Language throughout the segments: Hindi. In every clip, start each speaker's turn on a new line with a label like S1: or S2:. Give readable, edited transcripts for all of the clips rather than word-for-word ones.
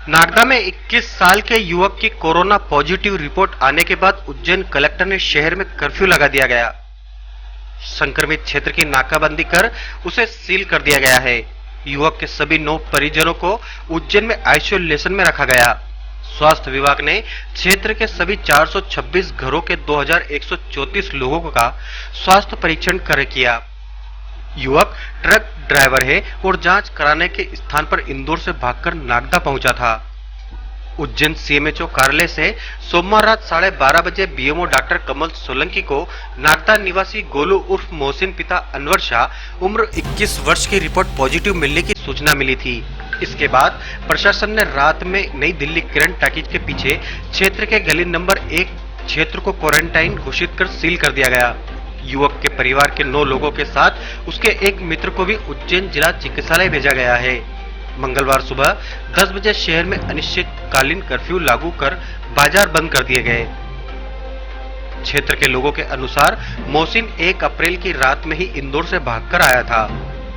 S1: नागदा में 21 साल के युवक की कोरोना पॉजिटिव रिपोर्ट आने के बाद उज्जैन कलेक्टर ने शहर में कर्फ्यू लगा दिया गया। संक्रमित क्षेत्र की नाकाबंदी कर उसे सील कर दिया गया है। युवक के सभी 9 परिजनों को उज्जैन में आइसोलेशन में रखा गया। स्वास्थ्य विभाग ने क्षेत्र के सभी 426 घरों के 2134 लोगों का स्वास्थ्य परीक्षण कर किया। युवक ट्रक ड्राइवर है और जांच कराने के स्थान पर इंदौर से भागकर नागदा पहुंचा था। उज्जैन सीएमएचओ कार्यालय से सोमवार रात 12:30 बजे बीएमओ डॉक्टर कमल सोलंकी को नागदा निवासी गोलू उर्फ मोहसिन पिता अनवर शाह उम्र 21 वर्ष की रिपोर्ट पॉजिटिव मिलने की सूचना मिली थी। इसके बाद प्रशासन ने रात में नई दिल्ली किरण टाकीज के पीछे क्षेत्र के गली नंबर 1 क्षेत्र को क्वारंटाइन घोषित कर सील कर दिया गया। युवक के परिवार के 9 लोगों के साथ उसके एक मित्र को भी उज्जैन जिला चिकित्सालय भेजा गया है। मंगलवार सुबह 10 बजे शहर में अनिश्चितकालीन कर्फ्यू लागू कर बाजार बंद कर दिए गए। क्षेत्र के लोगों के अनुसार मोहसिन 1 अप्रैल की रात में ही इंदौर से भागकर आया था।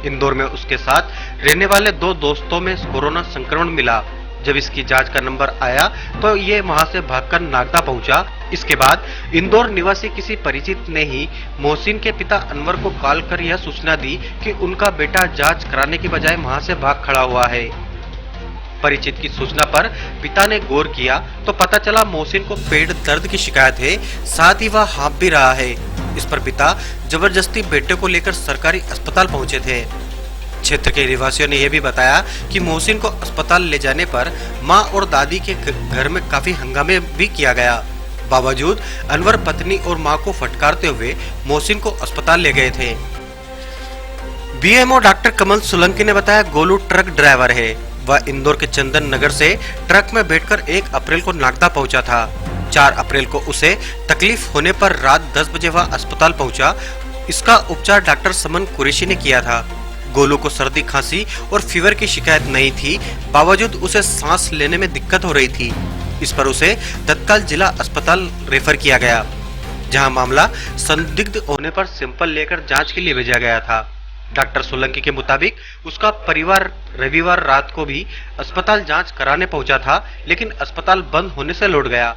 S1: इंदौर में उसके साथ रहने वाले 2 दोस्तों में कोरोना संक्रमण मिला। जब इसकी जांच का नंबर आया तो ये वहां से भागकर नागदा पहुंचा। इसके बाद इंदौर निवासी किसी परिचित ने ही मोहसिन के पिता अनवर को कॉल कर यह सूचना दी कि उनका बेटा जांच कराने की बजाय वहां से भाग खड़ा हुआ है। परिचित की सूचना पर पिता ने गौर किया तो पता चला मोहसिन को पेट दर्द की शिकायत है, साथ ही वह हाँफ भी रहा है। इस पर पिता जबरदस्ती बेटे को लेकर सरकारी अस्पताल पहुंचे थे। क्षेत्र के निवासियों ने यह भी बताया कि मोहसिन को अस्पताल ले जाने पर मां और दादी के घर में काफी हंगामे भी किया गया। बावजूद अनवर पत्नी और मां को फटकारते हुए मोहसिन को अस्पताल ले गए थे। बीएमओ डॉक्टर कमल सोलंकी ने बताया गोलू ट्रक ड्राइवर है। वह इंदौर के चंदन नगर से ट्रक में बैठकर 1 अप्रैल को नागदा पहुंचा था। 4 अप्रैल को उसे तकलीफ होने पर रात 10 बजे वह अस्पताल पहुंचा। इसका उपचार डॉक्टर समन कुरैशी ने किया था। गोलू को सर्दी खांसी और फीवर की शिकायत नहीं थी, बावजूद उसे सांस लेने में दिक्कत हो रही थी। इस पर उसे तत्काल जिला अस्पताल रेफर किया गया, जहां मामला संदिग्ध होने पर सैंपल लेकर जांच के लिए भेजा गया था। डॉक्टर सोलंकी के मुताबिक उसका परिवार रविवार रात को भी अस्पताल जांच कराने पहुंचा था, लेकिन अस्पताल बंद होने से लौट गया।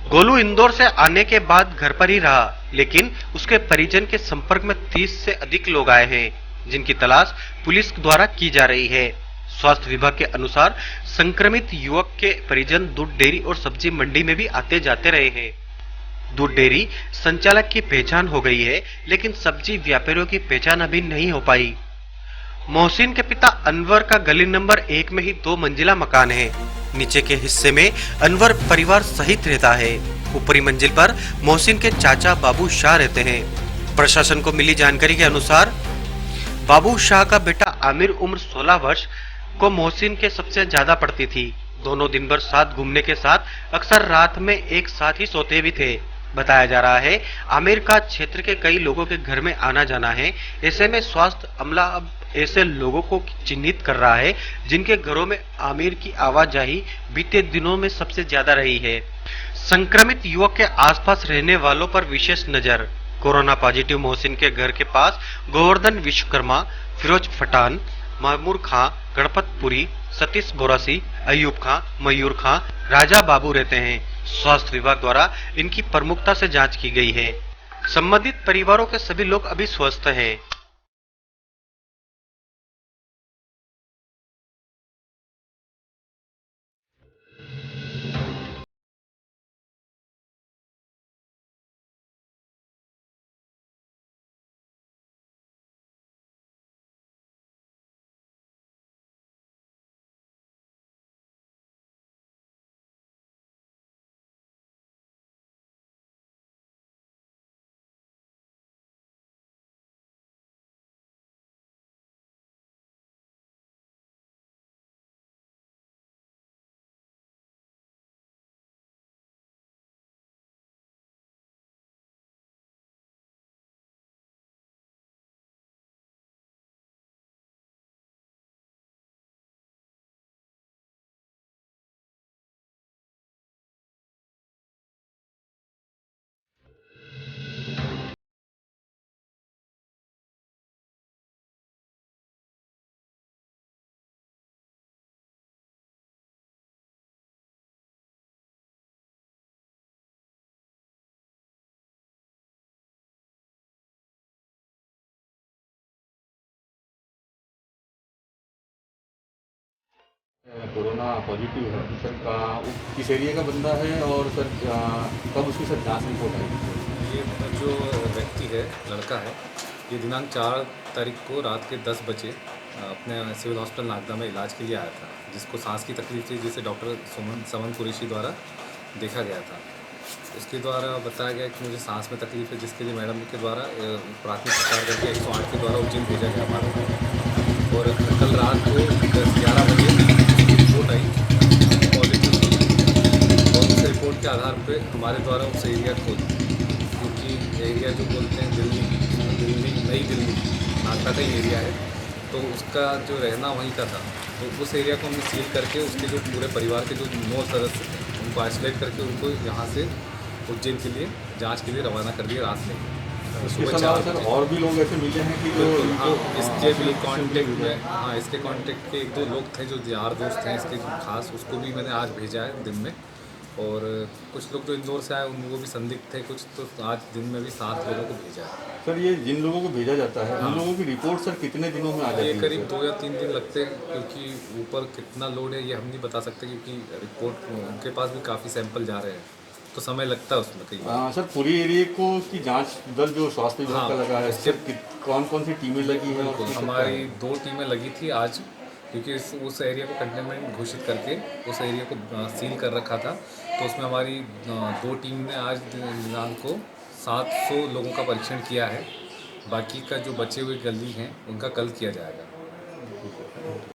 S1: गोलू इंदौर से आने के बाद घर पर ही रहा, लेकिन उसके परिजन के संपर्क में 30 से अधिक लोग आए हैं, जिनकी तलाश पुलिस द्वारा की जा रही है। स्वास्थ्य विभाग के अनुसार संक्रमित युवक के परिजन दूध डेयरी और सब्जी मंडी में भी आते जाते रहे हैं। दूध डेयरी संचालक की पहचान हो गई है, लेकिन सब्जी व्यापारियों की पहचान अभी नहीं हो पाई। मोहसिन के पिता अनवर का गली नंबर 1 में ही 2 मंजिला मकान है। नीचे के हिस्से में अनवर परिवार सहित रहता है। ऊपरी मंजिल पर मोहसिन के चाचा बाबू शाह रहते हैं। प्रशासन को मिली जानकारी के अनुसार बाबू शाह का बेटा आमिर उम्र 16 वर्ष को मोहसिन के सबसे ज्यादा पड़ती थी। दोनों दिन भर साथ घूमने के साथ अक्सर रात में एक साथ ही सोते भी थे। बताया जा रहा है आमिर का क्षेत्र के कई लोगों के घर में आना जाना है। ऐसे में स्वास्थ्य अमला अब ऐसे लोगों को चिन्हित कर रहा है जिनके घरों में आमिर की आवाजाही बीते दिनों में सबसे ज्यादा रही है। संक्रमित युवक के आसपास रहने वालों पर विशेष नजर। कोरोना पॉजिटिव मोहसिन के घर के पास गोवर्धन विश्वकर्मा, फिरोज पठान, मामूर खां, गणपतपुरी, सतीश बोरासी, अयूब खां, मयूर खां, राजा बाबू रहते हैं। स्वास्थ्य विभाग द्वारा इनकी प्रमुखता से जांच की गई है। संबंधित परिवारों के सभी लोग अभी स्वस्थ हैं।
S2: कोरोना पॉजिटिव है तो सर वो किस एरिया का बंदा है और सर कब उसकी सर जांच रिपोर्ट आई?
S3: ये जो व्यक्ति है, लड़का है, ये दिनांक 4 तारीख को रात के 10 बजे अपने सिविल हॉस्पिटल नागदा में इलाज के लिए आया था, जिसको सांस की तकलीफ थी, जिसे डॉक्टर समन कुरैशी द्वारा देखा गया था। उसके द्वारा बताया गया कि मुझे सांस में तकलीफ है, जिसके लिए मैडम के द्वारा प्राथमिक उपचार करके 108 के द्वारा उज्जैन भेजा गया हमारा। और कल रात को 11 बजे रिपोर्ट आई पॉजिटिव थी, और उस रिपोर्ट के आधार पे हमारे द्वारा उस एरिया को, क्योंकि एरिया जो बोलते हैं नई दिल्ली नागदा का ही एरिया है, तो उसका जो रहना वहीं का था, तो उस एरिया को हमने सील करके उसके जो पूरे परिवार के जो 9 सदस्य थे उनको आइसोलेट करके उनको यहाँ से उज्जैन के लिए जांच के लिए रवाना कर दिया रात में
S2: इसके
S3: सुबह
S2: अलावा
S3: 4
S2: सर
S3: बजे।
S2: और भी लोग ऐसे मिले हैं कि जो
S3: बिल्कुल, हाँ,
S2: इनको
S3: इसके भी
S2: संदिग्ध
S3: कांटेक्ट
S2: मिले
S3: में,
S2: हैं?
S3: हाँ, इसके कांटेक्ट के 1-2 लोग थे जो यार दोस्त हैं इसके खास, उसको भी मैंने आज भेजा है दिन में। और कुछ लोग जो इंदौर से आए वो भी संदिग्ध थे कुछ, तो आज दिन में भी 7 लोगों को भेजा है।
S2: सर ये जिन लोगों को भेजा जाता है
S3: हाँ,
S2: उन लोगों की रिपोर्ट सर कितने दिनों में आ जाती
S3: ये
S2: है
S3: करीब
S2: सर?
S3: 2 या 3 दिन लगते हैं, क्योंकि ऊपर कितना लोड है ये हम नहीं बता सकते, क्योंकि रिपोर्ट उनके पास भी काफ़ी सैंपल जा रहे हैं, तो समय लगता है उसमें कई बार।
S2: सर पूरी एरिया को की जांच दल जो स्वास्थ्य विभाग
S3: हाँ,
S2: का लगा है
S3: इसके
S2: सर कौन कौन सी टीमें लगी हैं और
S3: बिल्कुल,
S2: किस
S3: हमारी 2 टीमें लगी थी आज, क्योंकि उस एरिया को कंटेनमेंट घोषित करके उस एरिया को सील कर रखा था, तो उसमें हमारी 2 टीम ने आज दिनांक को 700 लोगों का परीक्षण किया है। बाकी का जो बचे हुए गली हैं उनका कल किया जाएगा।